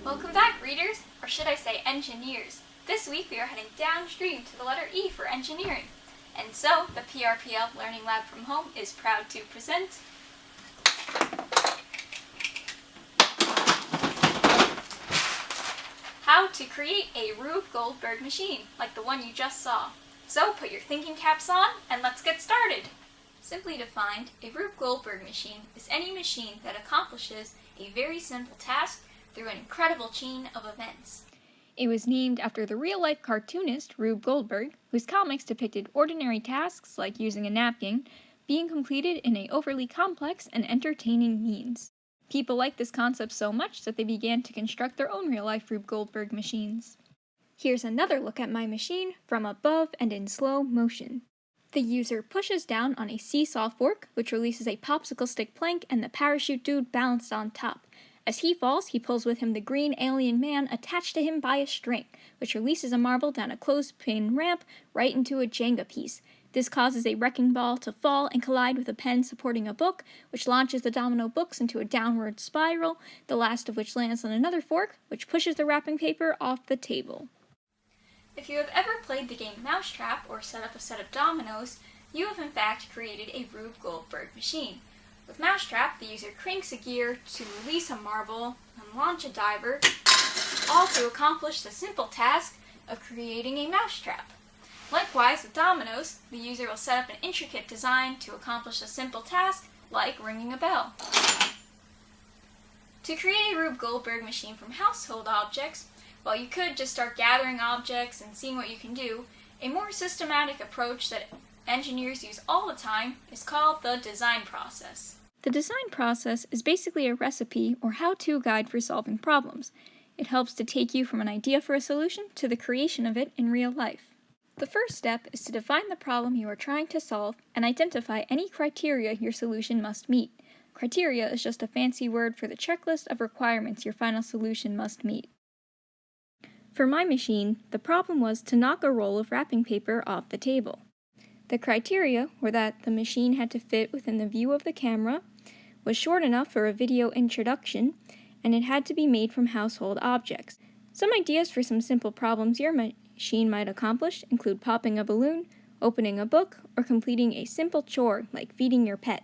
Welcome back, readers, or should I say engineers. This week we are heading downstream to the letter E for engineering. And so, the PRPL Learning Lab from Home is proud to present how to create a Rube Goldberg machine, like the one you just saw. So put your thinking caps on, and let's get started! Simply defined, a Rube Goldberg machine is any machine that accomplishes a very simple task through an incredible chain of events. It was named after the real-life cartoonist Rube Goldberg, whose comics depicted ordinary tasks like using a napkin being completed in a overly complex and entertaining means. People liked this concept so much that they began to construct their own real-life Rube Goldberg machines. Here's another look at my machine from above and in slow motion. The user pushes down on a seesaw fork, which releases a popsicle stick plank and the parachute dude balanced on top. As he falls, he pulls with him the green alien man attached to him by a string, which releases a marble down a clothespin ramp right into a Jenga piece. This causes a wrecking ball to fall and collide with a pen supporting a book, which launches the domino books into a downward spiral, the last of which lands on another fork, which pushes the wrapping paper off the table. If you have ever played the game Mousetrap or set up a set of dominoes, you have in fact created a Rube Goldberg machine. With Mousetrap, the user cranks a gear to release a marble and launch a diver, all to accomplish the simple task of creating a mousetrap. Likewise, with dominoes, the user will set up an intricate design to accomplish a simple task, like ringing a bell. To create a Rube Goldberg machine from household objects, while you could just start gathering objects and seeing what you can do, a more systematic approach that engineers use all the time is called the design process. The design process is basically a recipe or how-to guide for solving problems. It helps to take you from an idea for a solution to the creation of it in real life. The first step is to define the problem you are trying to solve and identify any criteria your solution must meet. Criteria is just a fancy word for the checklist of requirements your final solution must meet. For my machine, the problem was to knock a roll of wrapping paper off the table. The criteria were that the machine had to fit within the view of the camera, was short enough for a video introduction, and it had to be made from household objects. Some ideas for some simple problems your machine might accomplish include popping a balloon, opening a book, or completing a simple chore like feeding your pet.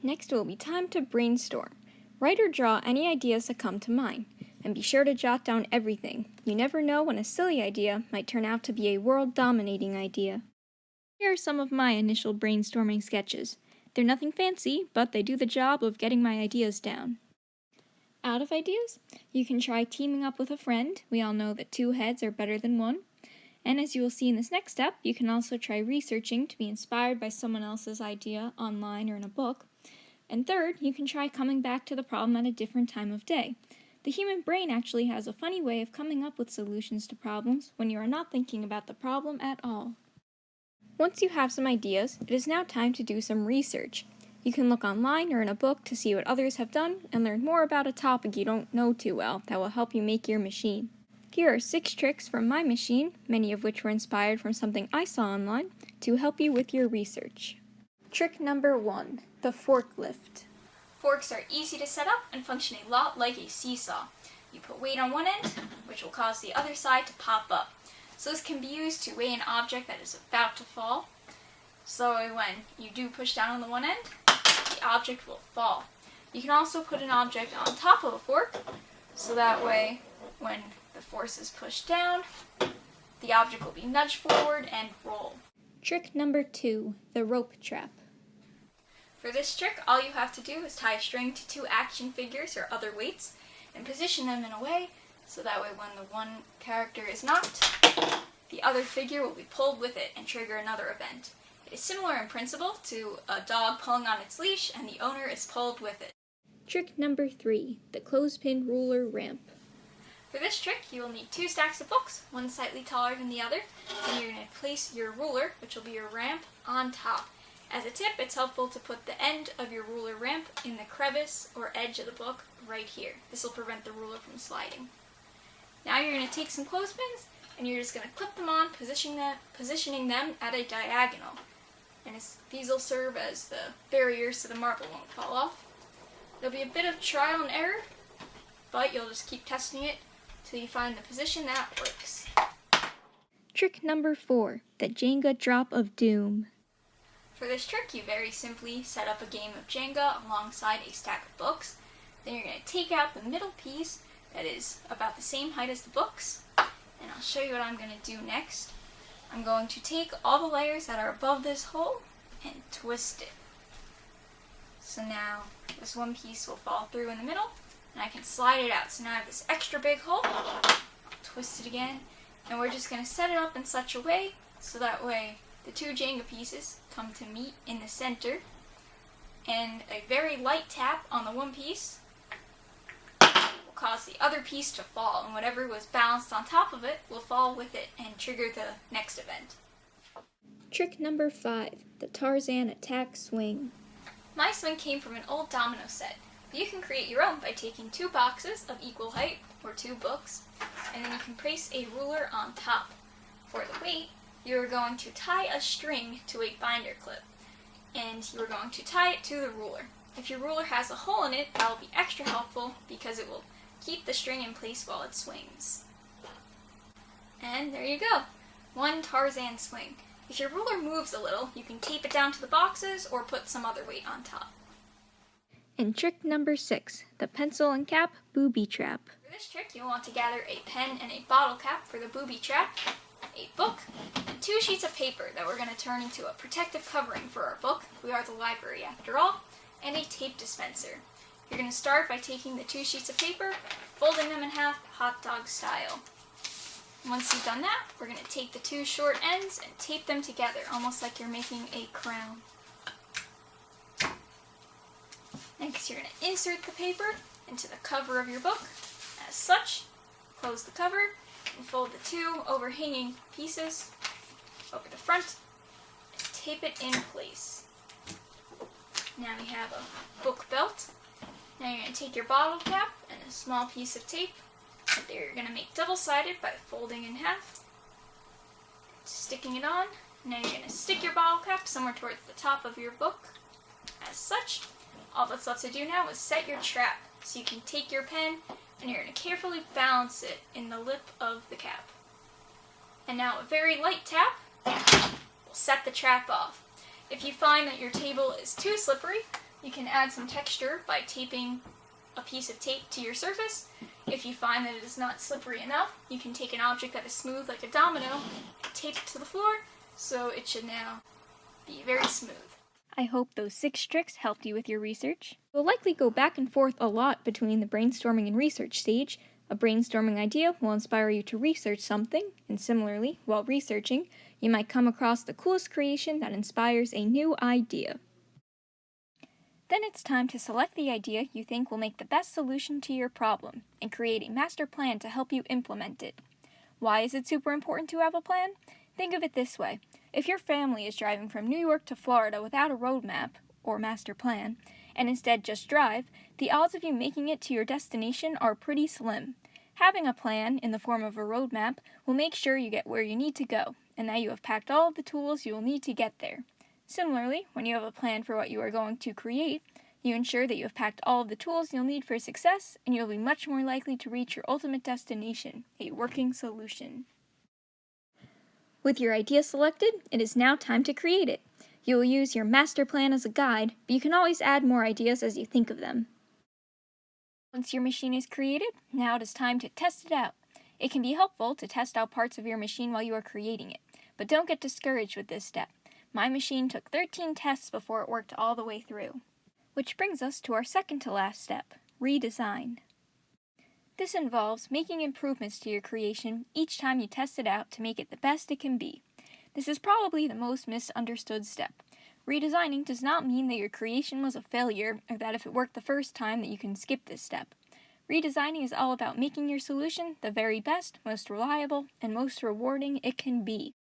Next, it will be time to brainstorm. Write or draw any ideas that come to mind, and be sure to jot down everything. You never know when a silly idea might turn out to be a world-dominating idea. Here are some of my initial brainstorming sketches. They're nothing fancy, but they do the job of getting my ideas down. Out of ideas, you can try teaming up with a friend. We all know that two heads are better than one. And as you will see in this next step, you can also try researching to be inspired by someone else's idea online or in a book. And third, you can try coming back to the problem at a different time of day. The human brain actually has a funny way of coming up with solutions to problems when you are not thinking about the problem at all. Once you have some ideas, it is now time to do some research. You can look online or in a book to see what others have done and learn more about a topic you don't know too well that will help you make your machine. Here are 6 tricks from my machine, many of which were inspired from something I saw online, to help you with your research. Trick number 1, the forklift. Forks are easy to set up and function a lot like a seesaw. You put weight on one end, which will cause the other side to pop up. So this can be used to weigh an object that is about to fall. So when you do push down on the one end, the object will fall. You can also put an object on top of a fork, so that way when the force is pushed down, the object will be nudged forward and roll. Trick number 2, the rope trap. For this trick, all you have to do is tie a string to 2 action figures or other weights and position them in a way so that way when the one character is knocked, the other figure will be pulled with it and trigger another event. It is similar in principle to a dog pulling on its leash and the owner is pulled with it. Trick number 3, the clothespin ruler ramp. For this trick, you will need 2 stacks of books, one slightly taller than the other, and you're going to place your ruler, which will be your ramp, on top. As a tip, it's helpful to put the end of your ruler ramp in the crevice or edge of the book right here. This will prevent the ruler from sliding. Now you're going to take some clothespins and you're just going to clip them on, positioning them at a diagonal. And these will serve as the barriers so the marble won't fall off. There'll be a bit of trial and error, but you'll just keep testing it till you find the position that works. Trick number 4, the Jenga drop of doom. For this trick, you very simply set up a game of Jenga alongside a stack of books. Then you're going to take out the middle piece that is about the same height as the books, and I'll show you what I'm going to do next. I'm going to take all the layers that are above this hole and twist it. So now this one piece will fall through in the middle, and I can slide it out. So now I have this extra big hole. I'll twist it again, and we're just going to set it up in such a way so that way the two Jenga pieces come to meet in the center, and a very light tap on the one piece will cause the other piece to fall, and whatever was balanced on top of it will fall with it and trigger the next event. Trick number 5, the Tarzan attack swing. My swing came from an old domino set, but you can create your own by taking 2 boxes of equal height, or 2 books, and then you can place a ruler on top. For the weight, you are going to tie a string to a binder clip, and you are going to tie it to the ruler. If your ruler has a hole in it, that will be extra helpful because it will keep the string in place while it swings. And there you go, one Tarzan swing. If your ruler moves a little, you can tape it down to the boxes or put some other weight on top. And trick number 6, the pencil and cap booby trap. For this trick, you'll want to gather a pen and a bottle cap for the booby trap, a book, and 2 sheets of paper that we're going to turn into a protective covering for our book. We are the library after all, and a tape dispenser. You're going to start by taking the 2 sheets of paper, folding them in half, hot dog style. Once you've done that, we're going to take the 2 short ends and tape them together, almost like you're making a crown. Next, you're going to insert the paper into the cover of your book. As such, close the cover and fold the 2 overhanging pieces over the front and tape it in place. Now we have a book belt. Now you're going to take your bottle cap and a small piece of tape that you're going to make double-sided by folding in half, sticking it on. Now you're going to stick your bottle cap somewhere towards the top of your book. As such, all that's left to do now is set your trap. So you can take your pen and you're going to carefully balance it in the lip of the cap. And now a very light tap will set the trap off. If you find that your table is too slippery, you can add some texture by taping a piece of tape to your surface. If you find that it is not slippery enough, you can take an object that is smooth like a domino and tape it to the floor, so it should now be very smooth. I hope those 6 tricks helped you with your research. You'll likely go back and forth a lot between the brainstorming and research stage. A brainstorming idea will inspire you to research something, and similarly, while researching, you might come across the coolest creation that inspires a new idea. Then it's time to select the idea you think will make the best solution to your problem, and create a master plan to help you implement it. Why is it super important to have a plan? Think of it this way. If your family is driving from New York to Florida without a roadmap, or master plan, and instead just drive, the odds of you making it to your destination are pretty slim. Having a plan, in the form of a roadmap, will make sure you get where you need to go, and that you have packed all of the tools you will need to get there. Similarly, when you have a plan for what you are going to create, you ensure that you have packed all of the tools you'll need for success, and you'll be much more likely to reach your ultimate destination, a working solution. With your idea selected, it is now time to create it. You will use your master plan as a guide, but you can always add more ideas as you think of them. Once your machine is created, now it is time to test it out. It can be helpful to test out parts of your machine while you are creating it, but don't get discouraged with this step. My machine took 13 tests before it worked all the way through. Which brings us to our second to last step, redesign. This involves making improvements to your creation each time you test it out to make it the best it can be. This is probably the most misunderstood step. Redesigning does not mean that your creation was a failure, or that if it worked the first time that you can skip this step. Redesigning is all about making your solution the very best, most reliable, and most rewarding it can be.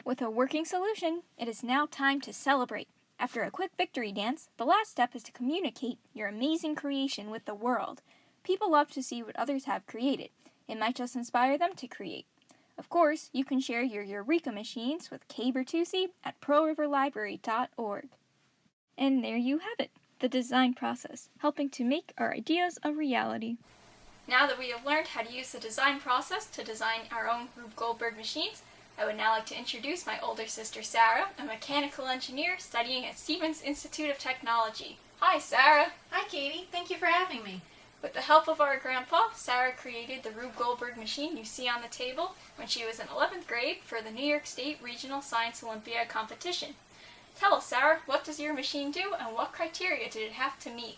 With a working solution, it is now time to celebrate. After a quick victory dance, the last step is to communicate your amazing creation with the world. People love to see what others have created. It might just inspire them to create. Of course, you can share your Eureka machines with Kay Bertucci at pearlriverlibrary.org. And there you have it, the design process, helping to make our ideas a reality. Now that we have learned how to use the design process to design our own Rube Goldberg machines, I would now like to introduce my older sister Sara, a mechanical engineer studying at Stevens Institute of Technology. Hi, Sara! Hi, Katie. Thank you for having me. With the help of our grandpa, Sara created the Rube Goldberg machine you see on the table when she was in 11th grade for the New York State Regional Science Olympiad competition. Tell us, Sara, what does your machine do and what criteria did it have to meet?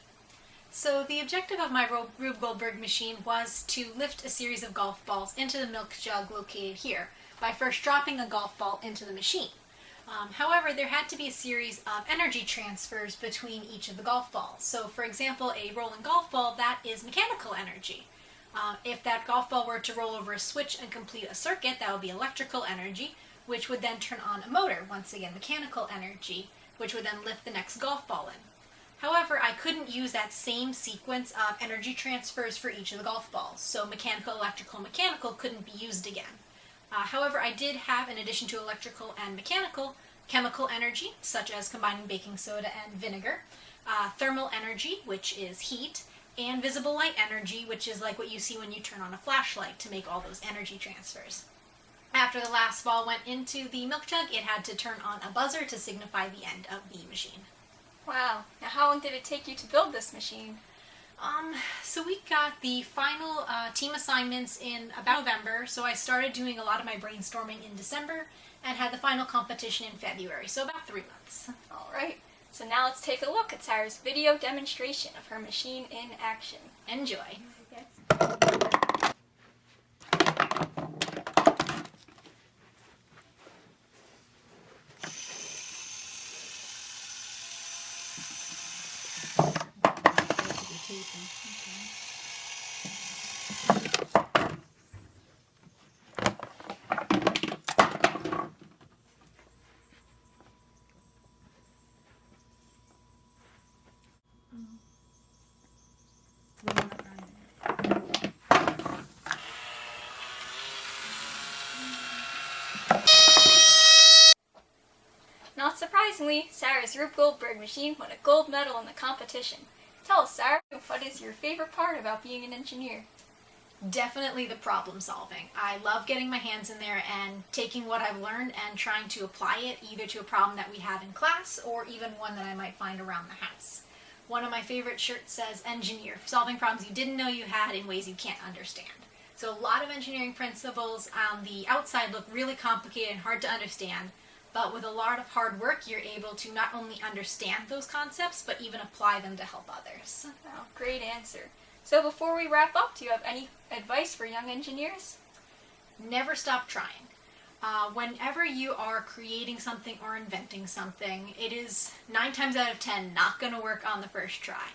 So the objective of my Rube Goldberg machine was to lift a series of golf balls into the milk jug located here by first dropping a golf ball into the machine. However, there had to be a series of energy transfers between each of the golf balls. So for example, a rolling golf ball, that is mechanical energy. If that golf ball were to roll over a switch and complete a circuit, that would be electrical energy, which would then turn on a motor, once again mechanical energy, which would then lift the next golf ball in. However, I couldn't use that same sequence of energy transfers for each of the golf balls, so mechanical, electrical, mechanical couldn't be used again. However, I did have, in addition to electrical and mechanical, chemical energy, such as combining baking soda and vinegar, thermal energy, which is heat, and visible light energy, which is like what you see when you turn on a flashlight to make all those energy transfers. After the last ball went into the milk jug, it had to turn on a buzzer to signify the end of the machine. Wow. Now how long did it take you to build this machine? So we got the final team assignments in about November, so I started doing a lot of my brainstorming in December and had the final competition in February, so about 3 months. Alright, so now let's take a look at Sara's video demonstration of her machine in action. Enjoy! Not surprisingly, Sara's Rube Goldberg machine won a gold medal in the competition. Tell us, Sara, what is your favorite part about being an engineer? Definitely the problem solving. I love getting my hands in there and taking what I've learned and trying to apply it either to a problem that we have in class or even one that I might find around the house. One of my favorite shirts says engineer, solving problems you didn't know you had in ways you can't understand. So a lot of engineering principles on the outside look really complicated and hard to understand, but with a lot of hard work you're able to not only understand those concepts but even apply them to help others. Wow, great answer. So before we wrap up, do you have any advice for young engineers? Never stop trying. Whenever you are creating something or inventing something, it is 9 times out of 10 not going to work on the first try.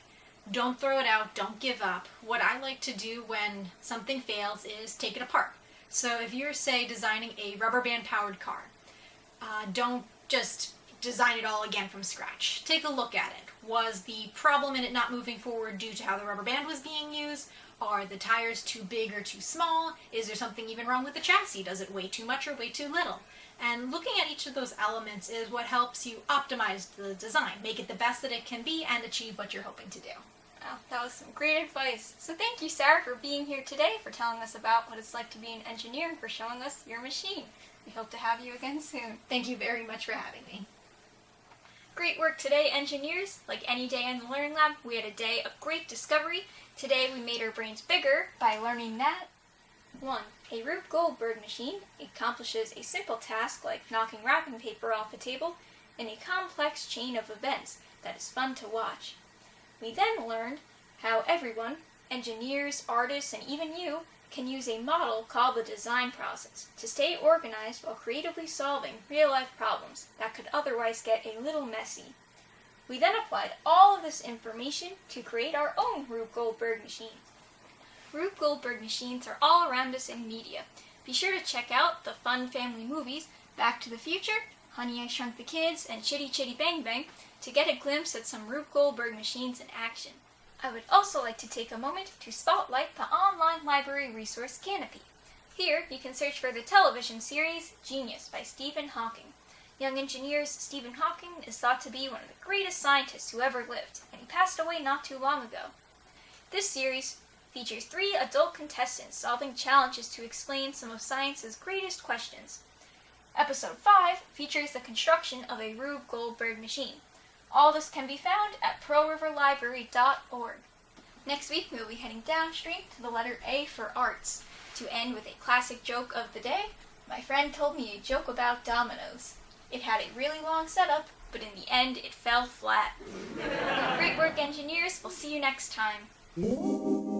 Don't throw it out, don't give up. What I like to do when something fails is take it apart. So if you're, say, designing a rubber band powered car, don't just design it all again from scratch. Take a look at it. Was the problem in it not moving forward due to how the rubber band was being used? Are the tires too big or too small? Is there something even wrong with the chassis? Does it weigh too much or weigh too little? And looking at each of those elements is what helps you optimize the design, make it the best that it can be, and achieve what you're hoping to do. Wow, that was some great advice. So thank you, Sara, for being here today, for telling us about what it's like to be an engineer, and for showing us your machine. We hope to have you again soon. Thank you very much for having me. Great work today, engineers. Like any day in the Learning Lab, we had a day of great discovery. Today we made our brains bigger by learning that 1. A Rube Goldberg machine accomplishes a simple task like knocking wrapping paper off a table in a complex chain of events that is fun to watch. We then learned how everyone, engineers, artists, and even you, can use a model called the design process to stay organized while creatively solving real-life problems that could otherwise get a little messy. We then applied all of this information to create our own Rube Goldberg machine. Rube Goldberg machines are all around us in media. Be sure to check out the fun family movies Back to the Future, Honey, I Shrunk the Kids, and Chitty Chitty Bang Bang to get a glimpse at some Rube Goldberg machines in action. I would also like to take a moment to spotlight the online library resource Canopy. Here, you can search for the television series Genius by Stephen Hawking. Young engineers, Stephen Hawking is thought to be one of the greatest scientists who ever lived, and he passed away not too long ago. This series features 3 adult contestants solving challenges to explain some of science's greatest questions. Episode 5 features the construction of a Rube Goldberg machine. All this can be found at pearlriverlibrary.org. Next week, we will be heading downstream to the letter A for arts. To end with a classic joke of the day, my friend told me a joke about dominoes. It had a really long setup, but in the end, it fell flat. Great work, engineers. We'll see you next time.